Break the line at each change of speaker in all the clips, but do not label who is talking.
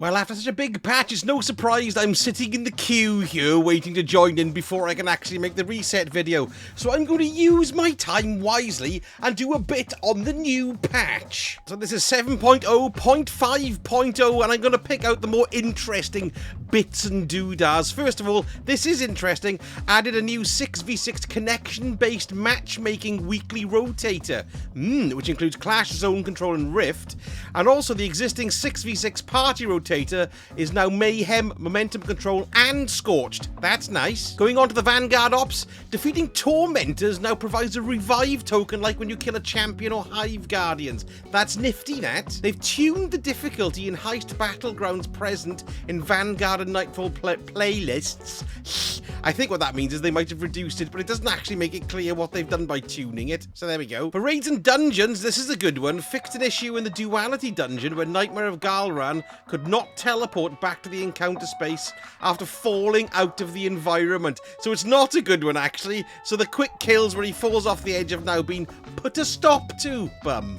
Well, after such a big patch, it's no surprise I'm sitting in the queue here waiting to join in before I can actually make the reset video. So I'm going to use my time wisely and do a bit on the new patch. So this is 7.0.5.0 and I'm going to pick out the more interesting bits and doodads. First of all, this is interesting. Added a new 6v6 connection-based matchmaking weekly rotator, which includes Clash, Zone Control and Rift. And also the existing 6v6 party rotator is now Mayhem, Momentum Control and Scorched. That's nice. Going on to the Vanguard Ops, defeating Tormentors now provides a revive token like when you kill a champion or Hive Guardians. That's nifty, that. They've tuned the difficulty in Heist Battlegrounds present in Vanguard and Nightfall playlists. I think what that means is they might have reduced it, but it doesn't actually make it clear what they've done by tuning it. So there we go. For raids and dungeons, this is a good one. Fixed an issue in the Duality dungeon where Nightmare of Galran could not teleport back to the encounter space after falling out of the environment. So it's not a good one, actually. So the quick kills where he falls off the edge have now been put a stop to.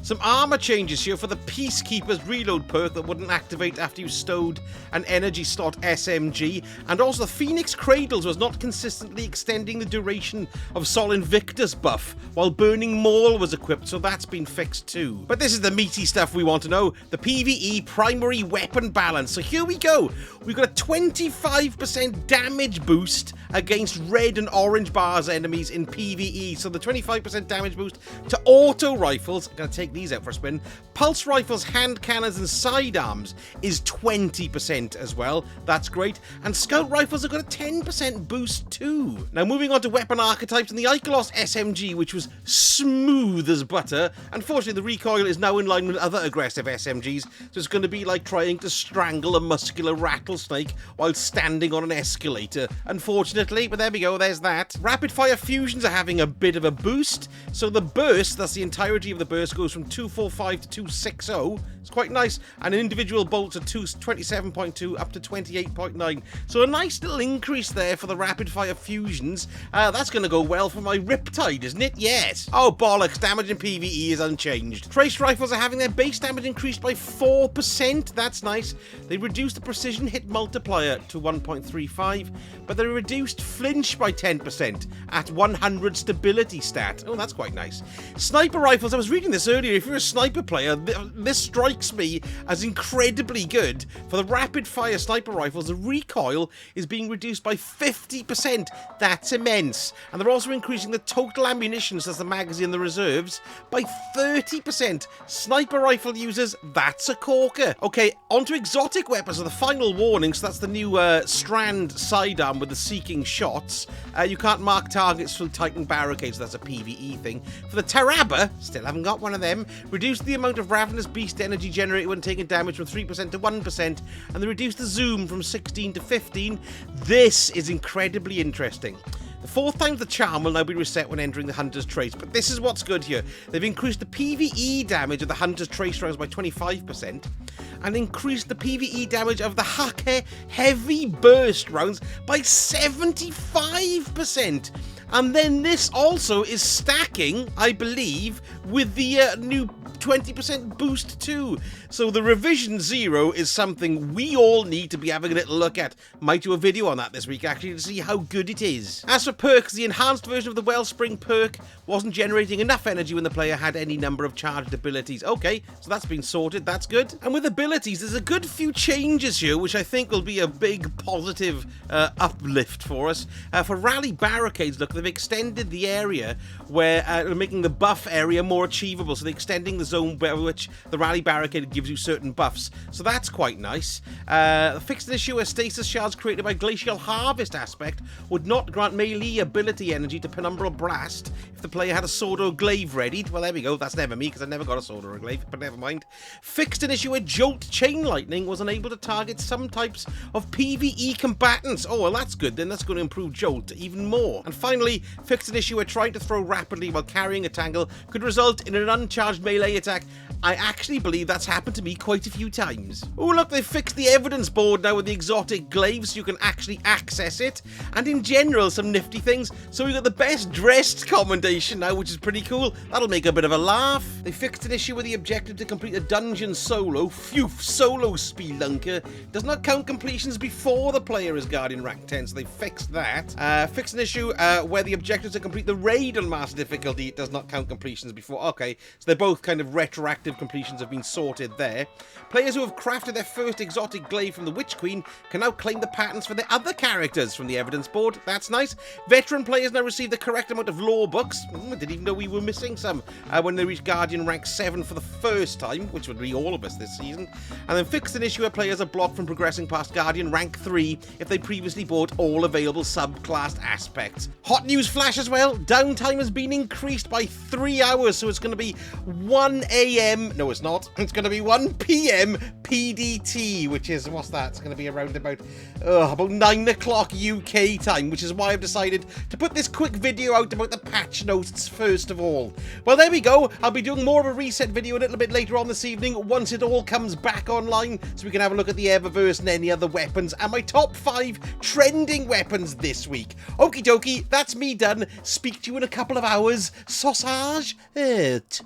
Some armor changes here for the Peacekeeper's reload perk that wouldn't activate after you stowed an energy slot SMG. And also the Phoenix Cradles was not consistently extending the duration of Sol Invictus buff, while Burning Maul was equipped, so that's been fixed too. But this is the meaty stuff we want to know, the PvE primary weapon balance. So here we go. We've got a 25% damage boost against red and orange bars enemies in PvE. So the 25% damage boost to auto rifles, I'm going to take these out for a spin, pulse rifles, hand cannons and sidearms is 20% as well. That's great. And scout rifles have got a 10% boost too. Now moving on to weapon archetypes and the Ikelos SMG, which was smooth as butter. Unfortunately, the recoil is now in line with other aggressive SMGs, so it's going to be like trying to strangle a muscular rattlesnake while standing on an escalator, unfortunately, but there we go, there's that. Rapid fire fusions are having a bit of a boost, so the burst, that's the entirety of the burst, goes from 245 to 260. It's quite nice, and an individual bolts are 27.2 up to 28.9, so a nice little increase there for the rapid fire fusions. That's going to go well for my Riptide, isn't it? Yes. Oh bollocks, damage in PvE is unchanged. Trace rifles are having their base damage increased by 4%. That's nice. They reduced the precision hit multiplier to 1.35, but they reduced flinch by 10% at 100 stability stat. Oh, that's quite nice. Sniper rifles, I was reading this earlier, if you're a sniper player, this strikes me as incredibly good. For the rapid fire sniper rifles, the recoil is being reduced by 50%. That's immense. And they're also increasing the total ammunition, so that's the magazine and the reserves, by 30%. Sniper rifle users, that's a corker. Okay, onto exotic weapons are the final warning, so that's the new Strand sidearm with the seeking shots. You can't mark targets through Titan barricades, that's a PvE thing. For the Taraba, still haven't got one of them, reduced the amount of Ravenous Beast energy generated when taking damage from 3% to 1%, and they reduced the zoom from 16 to 15. This is incredibly interesting. The 4th times the charm will now be reset when entering the Hunter's Trace, but this is what's good here. They've increased the PvE damage of the Hunter's Trace rounds by 25%, and increased the PvE damage of the Hake Heavy Burst rounds by 75%. And then this also is stacking, I believe, with the new 20% boost too. So the revision 0 is something we all need to be having a little look at. Might do a video on that this week actually to see how good it is. As for perks, the enhanced version of the Wellspring perk wasn't generating enough energy when the player had any number of charged abilities. Okay, so that's been sorted, that's good. And with abilities, there's a good few changes here which I think will be a big positive uplift for us. For rally barricades, look, they've extended the area where making the buff area more achievable, so they're extending the zone by which the rally barricade gives you certain buffs, so that's quite nice. Fixed an issue where stasis shards created by Glacial Harvest aspect would not grant melee ability energy to Penumbral Blast if the player had a sword or glaive readied. Well, there we go, that's never me because I never got a sword or a glaive, but never mind. Fixed an issue where Jolt Chain Lightning was unable to target some types of PvE combatants. Oh, well, that's good then, that's going to improve Jolt even more. And finally, fixed an issue where trying to throw rapidly while carrying a tangle could result in an uncharged melee attack I actually believe that's happened to me quite a few times. Oh look, they've fixed the evidence board now with the exotic glaive so you can actually access it. And in general, some nifty things. So we've got the best dressed commendation now, which is pretty cool. That'll make a bit of a laugh. They fixed an issue with the objective to complete a dungeon solo. Phew, solo spelunker. Does not count completions before the player is Guardian rank 10, so they fixed that. Fixed an issue where the objective is to complete the raid on master difficulty. It does not count completions before. Okay, so they're both kind of retroactive completions have been sorted there. Players who have crafted their first exotic glaive from the Witch Queen can now claim the patterns for their other characters from the evidence board. That's nice. Veteran players now receive the correct amount of lore books. I didn't even know we were missing some when they reach Guardian rank 7 for the first time, which would be all of us this season. And then fixed an issue where players are blocked from progressing past Guardian rank 3 if they previously bought all available subclassed aspects. Hot news flash as well. Downtime has been increased by 3 hours, so it's going to be 1 a.m. No, it's not. It's going to be 1 p.m. PDT, which is, what's that? It's going to be around about 9 o'clock UK time, which is why I've decided to put this quick video out about the patch notes first of all. Well, there we go. I'll be doing more of a reset video a little bit later on this evening once it all comes back online, so we can have a look at the Eververse and any other weapons and my top 5 trending weapons this week. Okie dokie, that's me done. Speak to you in a couple of hours. Sausage out.